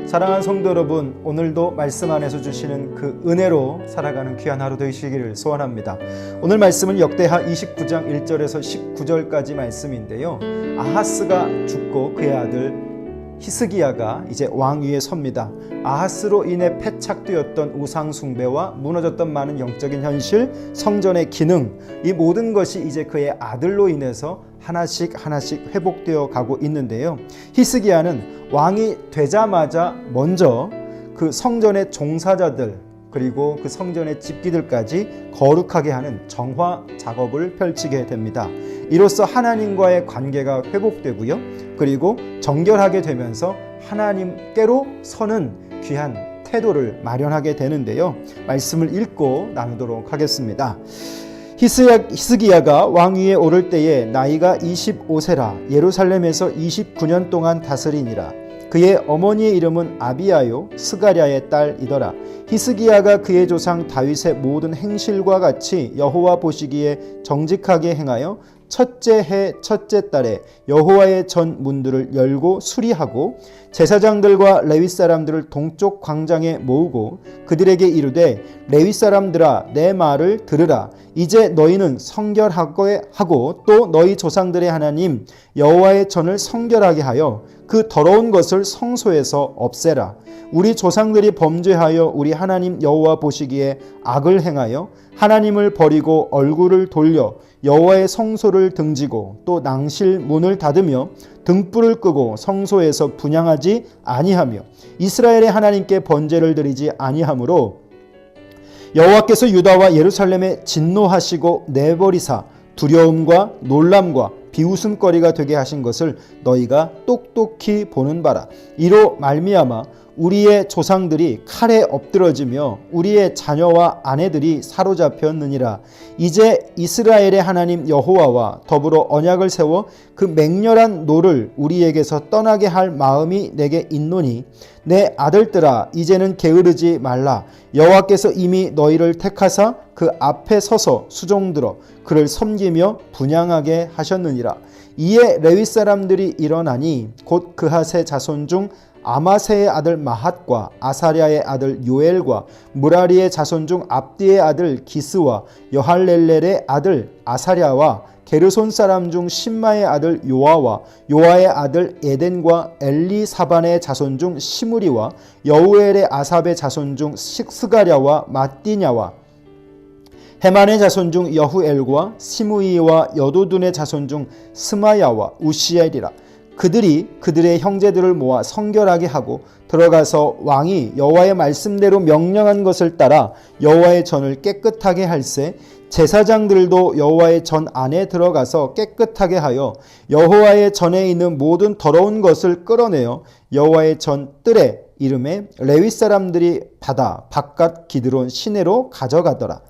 사랑하는 성도 여러분, 오늘도 말씀 안에서 주시는 그 은혜로 살아가는 귀한 하루 되시기를 소원합니다. 오늘 말씀은 역대하 29장 1절에서 19절까지 말씀인데요. 아하스가 죽고 그의 아들 히스기야가 이제 왕위에 섭니다. 아하스로 인해 패착되었던 우상 숭배와 무너졌던 많은 영적인 현실, 성전의 기능, 이 모든 것이 이제 그의 아들로 인해서 하나씩 회복되어 가고 있는데요. 히스기야는 왕이 되자마자 먼저 그 성전의 종사자들 그리고 그 성전의 집기들까지 거룩하게 하는 정화 작업을 펼치게 됩니다. 이로써 하나님과의 관계가 회복되고요. 그리고 정결하게 되면서 하나님께로 서는 귀한 태도를 마련하게 되는데요. 말씀을 읽고 나누도록 하겠습니다. 히스기야가 왕위에 오를 때에 나이가 25세라 예루살렘에서 29년 동안 다스리니라. 그의 어머니의 이름은 아비야요 스가랴의 딸이더라. 히스기야가 그의 조상 다윗의 모든 행실과 같이 여호와 보시기에 정직하게 행하여 첫째 해 첫째 달에 여호와의 전 문들을 열고 수리하고 제사장들과 레위 사람들을 동쪽 광장에 모으고 그들에게 이르되 레위 사람들아 내 말을 들으라. 이제 너희는 성결하고 또 너희 조상들의 하나님 여호와의 전을 성결하게 하여 그 더러운 것을 성소에서 없애라. 우리 조상들이 범죄하여 우리 하나님 여호와 보시기에 악을 행하여 하나님을 버리고 얼굴을 돌려 여호와의 성소를 등지고 또 낭실 문을 닫으며 등불을 끄고 성소에서 분향하지 아니하며 이스라엘의 하나님께 번제를 드리지 아니하므로 여호와께서 유다와 예루살렘에 진노하시고 내버리사 두려움과 놀람과 비웃음거리가 되게 하신 것을 너희가 똑똑히 보는 바라. 이로 말미암아 우리의 조상들이 칼에 엎드러지며 우리의 자녀와 아내들이 사로잡혔느니라. 이제 이스라엘의 하나님 여호와와 더불어 언약을 세워 그 맹렬한 노를 우리에게서 떠나게 할 마음이 내게 있노니 내 아들들아 이제는 게으르지 말라. 여호와께서 이미 너희를 택하사 그 앞에 서서 수종들어 그를 섬기며 분향하게 하셨느니라. 이에 레위 사람들이 일어나니 곧 그핫의 자손 중 아마세의 아들 마핫과 아사랴의 아들 요엘과 무라리의 자손 중 압디의 아들 기스와 여할렐렐의 아들 아사랴와 게르손 사람 중 심마의 아들 요아와 요아의 아들 에덴과 엘리사반의 자손 중 시므리와 여우엘의 아삽의 자손 중 스가랴와 마띠냐와 헤만의 자손 중 여후엘과 시므이와 여도둔의 자손 중 스마야와 우시엘이라. 그들이 그들의 형제들을 모아 성결하게 하고 들어가서 왕이 여호와의 말씀대로 명령한 것을 따라 여호와의 전을 깨끗하게 할세. 제사장들도 여호와의 전 안에 들어가서 깨끗하게 하여 여호와의 전에 있는 모든 더러운 것을 끌어내어 여호와의 전 뜰에 이름에 레위 사람들이 받아 바깥 기드론 시내로 가져가더라.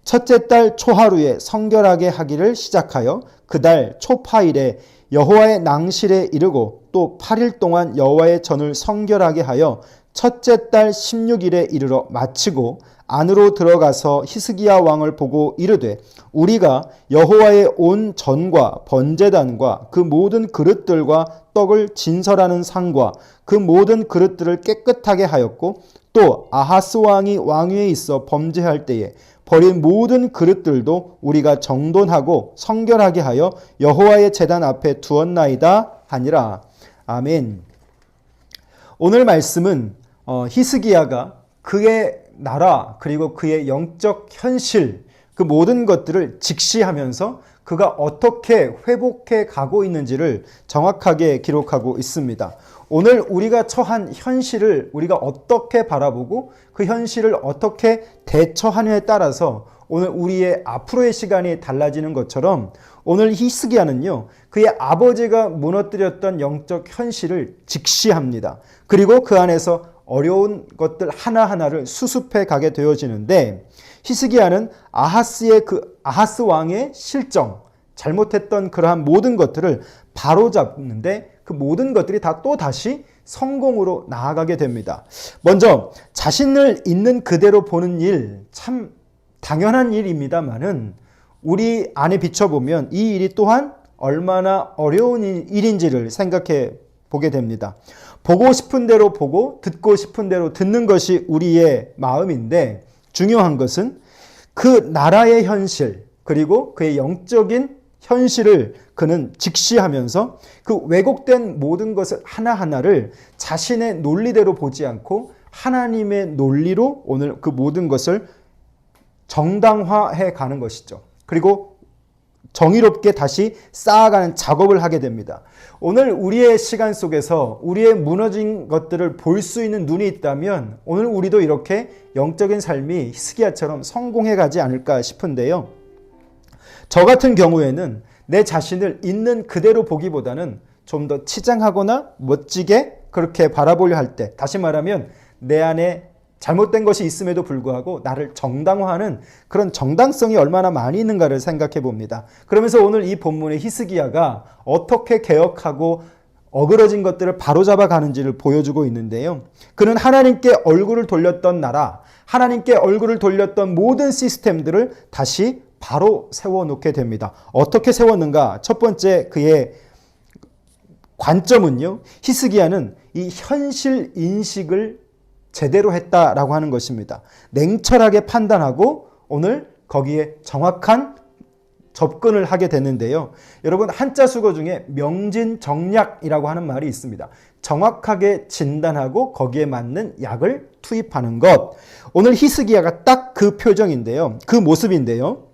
첫째 달 초하루에 성결하게 하기를 시작하여 그 달 초파일에 여호와의 낭실에 이르고 또 8일 동안 여호와의 전을 성결하게 하여 첫째 달 16일에 이르러 마치고 안으로 들어가서 히스기야 왕을 보고 이르되 우리가 여호와의 온 전과 번제단과 그 모든 그릇들과 떡을 진설하는 상과 그 모든 그릇들을 깨끗하게 하였고 또 아하스 왕이 왕위에 있어 범죄할 때에 버린 모든 그릇들도 우리가 정돈하고 성결하게 하여 여호와의 제단 앞에 두었나이다 하니라. 아멘. 오늘 말씀은 히스기야가 그의 나라 그리고 그의 영적 현실 그 모든 것들을 직시하면서 그가 어떻게 회복해 가고 있는지를 정확하게 기록하고 있습니다. 오늘 우리가 처한 현실을 우리가 어떻게 바라보고 그 현실을 어떻게 대처하느냐에 따라서 오늘 우리의 앞으로의 시간이 달라지는 것처럼 오늘 히스기야는요 그의 아버지가 무너뜨렸던 영적 현실을 직시합니다. 그리고 그 안에서 어려운 것들 하나하나를 수습해 가게 되어지는데 히스기야는 아하스 왕의 실정, 잘못했던 그러한 모든 것들을 바로잡는데 그 모든 것들이 다 또 다시 성공으로 나아가게 됩니다. 먼저 자신을 있는 그대로 보는 일, 참 당연한 일입니다만은 우리 안에 비춰보면 이 일이 또한 얼마나 어려운 일인지를 생각해 보게 됩니다. 보고 싶은 대로 보고 듣고 싶은 대로 듣는 것이 우리의 마음인데 중요한 것은 그 나라의 현실 그리고 그의 영적인 현실을 그는 직시하면서 그 왜곡된 모든 것을 하나하나를 자신의 논리대로 보지 않고 하나님의 논리로 오늘 그 모든 것을 정당화해 가는 것이죠. 그리고 정의롭게 다시 쌓아가는 작업을 하게 됩니다. 오늘 우리의 시간 속에서 우리의 무너진 것들을 볼 수 있는 눈이 있다면 오늘 우리도 이렇게 영적인 삶이 히스기야처럼 성공해 가지 않을까 싶은데요. 저 같은 경우에는 내 자신을 있는 그대로 보기보다는 좀 더 치장하거나 멋지게 그렇게 바라보려 할 때, 다시 말하면 내 안에 잘못된 것이 있음에도 불구하고 나를 정당화하는 그런 정당성이 얼마나 많이 있는가를 생각해 봅니다. 그러면서 오늘 이 본문의 히스기야가 어떻게 개혁하고 어그러진 것들을 바로잡아 가는지를 보여주고 있는데요. 그는 하나님께 얼굴을 돌렸던 나라, 하나님께 얼굴을 돌렸던 모든 시스템들을 다시 바로 세워놓게 됩니다. 어떻게 세웠는가? 첫 번째 그의 관점은요. 히스기야는 이 현실 인식을 제대로 했다라고 하는 것입니다. 냉철하게 판단하고 오늘 거기에 정확한 접근을 하게 되는데요. 여러분 한자 수거 중에 명진정약이라고 하는 말이 있습니다. 정확하게 진단하고 거기에 맞는 약을 투입하는 것. 오늘 히스기야가 딱 그 표정인데요. 그 모습인데요.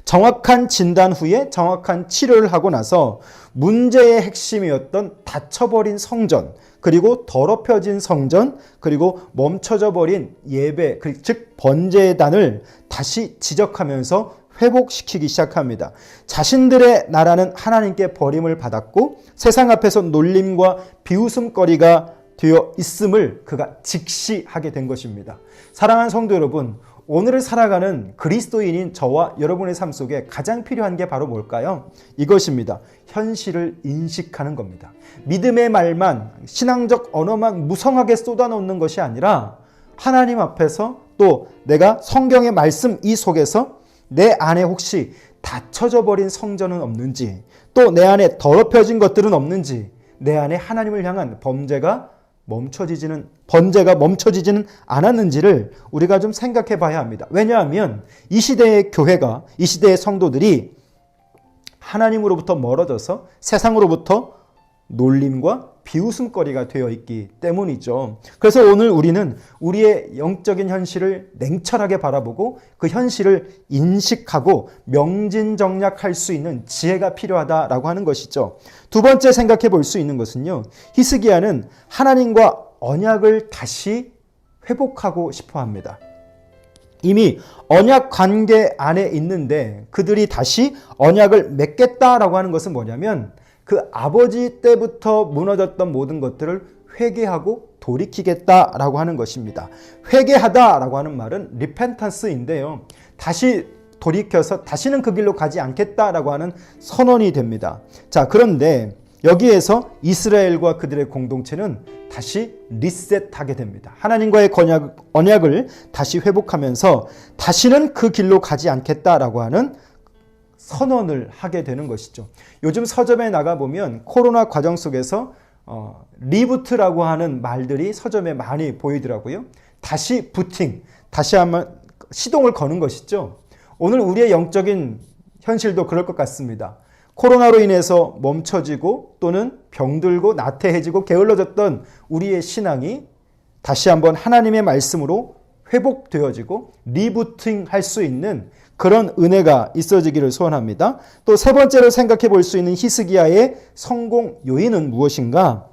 정확한 진단 후에 정확한 치료를 하고 나서 문제의 핵심이었던 닫혀버린 성전, 그리고 더럽혀진 성전, 그리고 멈춰져 버린 예배, 즉 번제단을 다시 지적하면서 회복시키기 시작합니다. 자신들의 나라는 하나님께 버림을 받았고 세상 앞에서 놀림과 비웃음거리가 되어 있음을 그가 직시하게 된 것입니다. 사랑하는 성도 여러분, 오늘을 살아가는 그리스도인인 저와 여러분의 삶 속에 가장 필요한 게 바로 뭘까요? 이것입니다. 현실을 인식하는 겁니다. 믿음의 말만, 신앙적 언어만 무성하게 쏟아놓는 것이 아니라 하나님 앞에서 또 내가 성경의 말씀 이 속에서 내 안에 혹시 닫혀져 버린 성전은 없는지, 또 내 안에 더럽혀진 것들은 없는지, 내 안에 하나님을 향한 번제가 멈춰지지는 않았는지를 우리가 좀 생각해 봐야 합니다. 왜냐하면 이 시대의 교회가, 이 시대의 성도들이 하나님으로부터 멀어져서 세상으로부터 놀림과 비웃음거리가 되어 있기 때문이죠. 그래서 오늘 우리는 우리의 영적인 현실을 냉철하게 바라보고 그 현실을 인식하고 명진정략할 수 있는 지혜가 필요하다라고 하는 것이죠. 두 번째 생각해 볼 수 있는 것은요. 히스기야는 하나님과 언약을 다시 회복하고 싶어 합니다. 이미 언약 관계 안에 있는데 그들이 다시 언약을 맺겠다라고 하는 것은 뭐냐면 그 아버지 때부터 무너졌던 모든 것들을 회개하고 돌이키겠다라고 하는 것입니다. 회개하다라고 하는 말은 리펜턴스인데요. 다시 돌이켜서 다시는 그 길로 가지 않겠다라고 하는 선언이 됩니다. 자, 그런데 여기에서 이스라엘과 그들의 공동체는 다시 리셋하게 됩니다. 하나님과의 언약을 다시 회복하면서 다시는 그 길로 가지 않겠다라고 하는 선언을 하게 되는 것이죠. 요즘 서점에 나가보면 코로나 과정 속에서 리부트라고 하는 말들이 서점에 많이 보이더라고요. 다시 부팅, 다시 한번 시동을 거는 것이죠. 오늘 우리의 영적인 현실도 그럴 것 같습니다. 코로나로 인해서 멈춰지고 또는 병들고 나태해지고 게을러졌던 우리의 신앙이 다시 한번 하나님의 말씀으로 회복되어지고 리부팅 할 수 있는 그런 은혜가 있어지기를 소원합니다. 또 세 번째로 생각해 볼 수 있는 히스기야의 성공 요인은 무엇인가?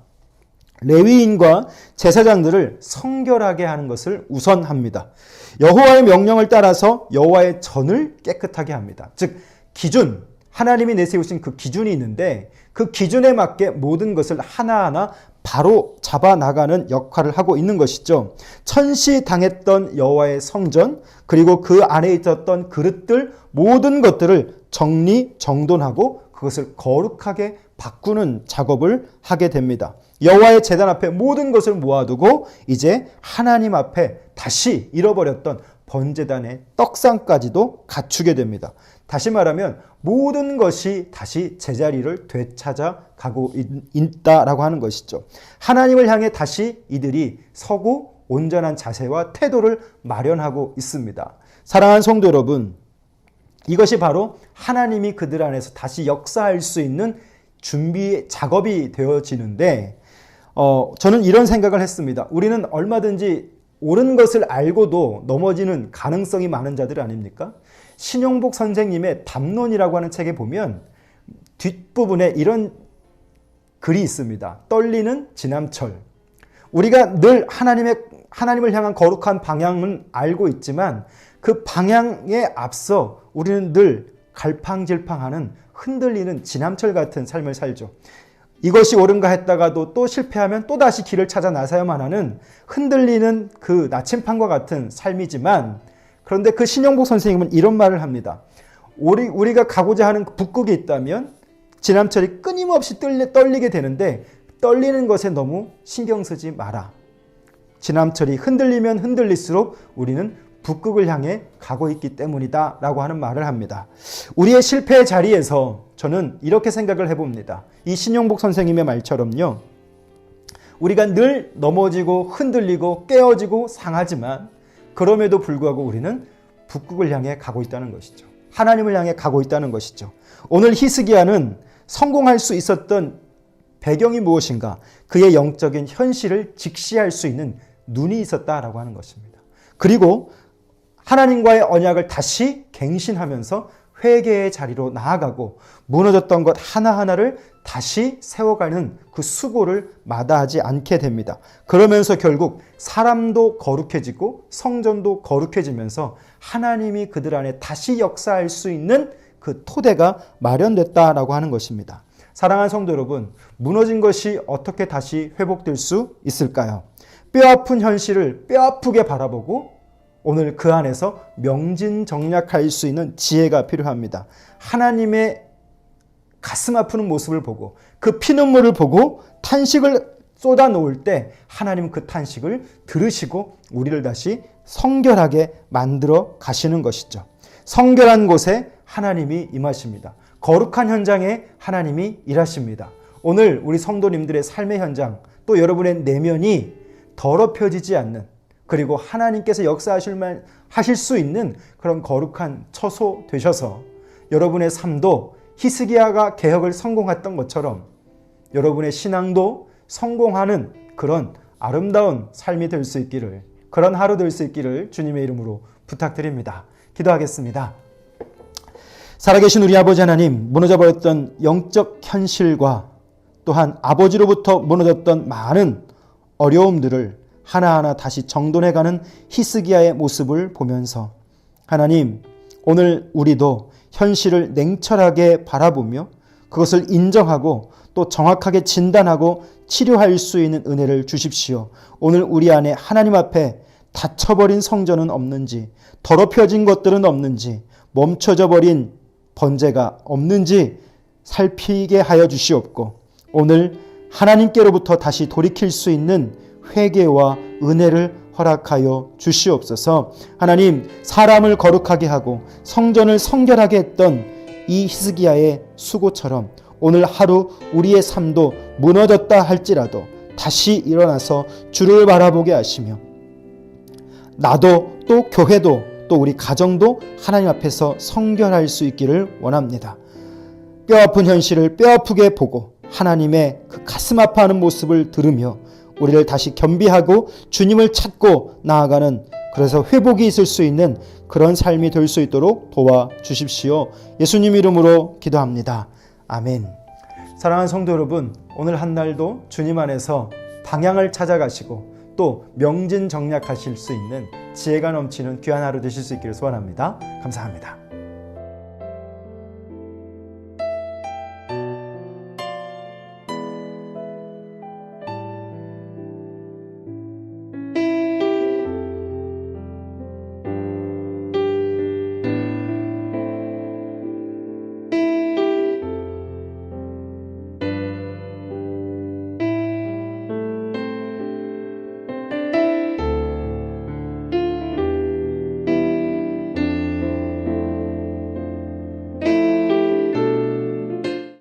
레위인과 제사장들을 성결하게 하는 것을 우선합니다. 여호와의 명령을 따라서 여호와의 전을 깨끗하게 합니다. 즉 기준, 하나님이 내세우신 그 기준이 있는데 그 기준에 맞게 모든 것을 하나하나 바로 잡아나가는 역할을 하고 있는 것이죠. 천시당했던 여호와의 성전, 그리고 그 안에 있었던 그릇들, 모든 것들을 정리정돈하고 그것을 거룩하게 바꾸는 작업을 하게 됩니다. 여호와의 제단 앞에 모든 것을 모아두고 이제 하나님 앞에 다시 잃어버렸던 번제단의 떡상까지도 갖추게 됩니다. 다시 말하면 모든 것이 다시 제자리를 되찾아 가고 있다라고 하는 것이죠. 하나님을 향해 다시 이들이 서고 온전한 자세와 태도를 마련하고 있습니다. 사랑하는 성도 여러분, 이것이 바로 하나님이 그들 안에서 다시 역사할 수 있는 준비 작업이 되어지는데, 저는 이런 생각을 했습니다. 우리는 얼마든지 옳은 것을 알고도 넘어지는 가능성이 많은 자들 아닙니까? 신용복 선생님의 담론이라고 하는 책에 보면 뒷부분에 이런 글이 있습니다. 떨리는 지남철. 우리가 늘 하나님을 향한 거룩한 방향은 알고 있지만 그 방향에 앞서 우리는 늘 갈팡질팡하는 흔들리는 지남철 같은 삶을 살죠. 이것이 옳은가 했다가도 또 실패하면 또다시 길을 찾아 나서야만 하는 흔들리는 그 나침판과 같은 삶이지만, 그런데 그 신영복 선생님은 이런 말을 합니다. 우리가 가고자 하는 북극이 있다면 지남철이 끊임없이 떨리게 되는데 떨리는 것에 너무 신경 쓰지 마라. 지남철이 흔들리면 흔들릴수록 우리는 북극을 향해 가고 있기 때문이다 라고 하는 말을 합니다. 우리의 실패의 자리에서 저는 이렇게 생각을 해봅니다. 이 신용복 선생님의 말처럼요, 우리가 늘 넘어지고 흔들리고 깨어지고 상하지만 그럼에도 불구하고 우리는 북극을 향해 가고 있다는 것이죠. 하나님을 향해 가고 있다는 것이죠. 오늘 히스기야는 성공할 수 있었던 배경이 무엇인가? 그의 영적인 현실을 직시할 수 있는 눈이 있었다라고 하는 것입니다. 그리고 하나님과의 언약을 다시 갱신하면서 회개의 자리로 나아가고 무너졌던 것 하나하나를 다시 세워가는 그 수고를 마다하지 않게 됩니다. 그러면서 결국 사람도 거룩해지고 성전도 거룩해지면서 하나님이 그들 안에 다시 역사할 수 있는 그 토대가 마련됐다라고 하는 것입니다. 사랑하는 성도 여러분, 무너진 것이 어떻게 다시 회복될 수 있을까요? 뼈아픈 현실을 뼈아프게 바라보고 오늘 그 안에서 명진정략할 수 있는 지혜가 필요합니다. 하나님의 가슴 아프는 모습을 보고 그 피눈물을 보고 탄식을 쏟아 놓을 때 하나님 그 탄식을 들으시고 우리를 다시 성결하게 만들어 가시는 것이죠. 성결한 곳에 하나님이 임하십니다. 거룩한 현장에 하나님이 일하십니다. 오늘 우리 성도님들의 삶의 현장, 또 여러분의 내면이 더럽혀지지 않는, 그리고 하나님께서 역사하실 수 있는 그런 거룩한 처소 되셔서 여러분의 삶도 히스기야가 개혁을 성공했던 것처럼 여러분의 신앙도 성공하는 그런 아름다운 삶이 될 수 있기를, 그런 하루 될 수 있기를 주님의 이름으로 부탁드립니다. 기도하겠습니다. 살아계신 우리 아버지 하나님, 무너져버렸던 영적 현실과 또한 아버지로부터 무너졌던 많은 어려움들을 하나하나 다시 정돈해가는 히스기야의 모습을 보면서 하나님, 오늘 우리도 현실을 냉철하게 바라보며 그것을 인정하고 또 정확하게 진단하고 치료할 수 있는 은혜를 주십시오. 오늘 우리 안에 하나님 앞에 닫혀버린 성전은 없는지, 더럽혀진 것들은 없는지, 멈춰져 버린 번제가 없는지 살피게 하여 주시옵고, 오늘 하나님께로부터 다시 돌이킬 수 있는 회개와 은혜를 허락하여 주시옵소서. 하나님, 사람을 거룩하게 하고 성전을 성결하게 했던 이 히스기야의 수고처럼 오늘 하루 우리의 삶도 무너졌다 할지라도 다시 일어나서 주를 바라보게 하시며, 나도 또 교회도 또 우리 가정도 하나님 앞에서 성결할 수 있기를 원합니다. 뼈아픈 현실을 뼈아프게 보고 하나님의 그 가슴 아파하는 모습을 들으며 우리를 다시 겸비하고 주님을 찾고 나아가는, 그래서 회복이 있을 수 있는 그런 삶이 될 수 있도록 도와주십시오. 예수님 이름으로 기도합니다. 아멘. 사랑하는 성도 여러분, 오늘 한 날도 주님 안에서 방향을 찾아가시고 또 명진정략하실 수 있는 지혜가 넘치는 귀한 하루 되실 수 있기를 소원합니다. 감사합니다.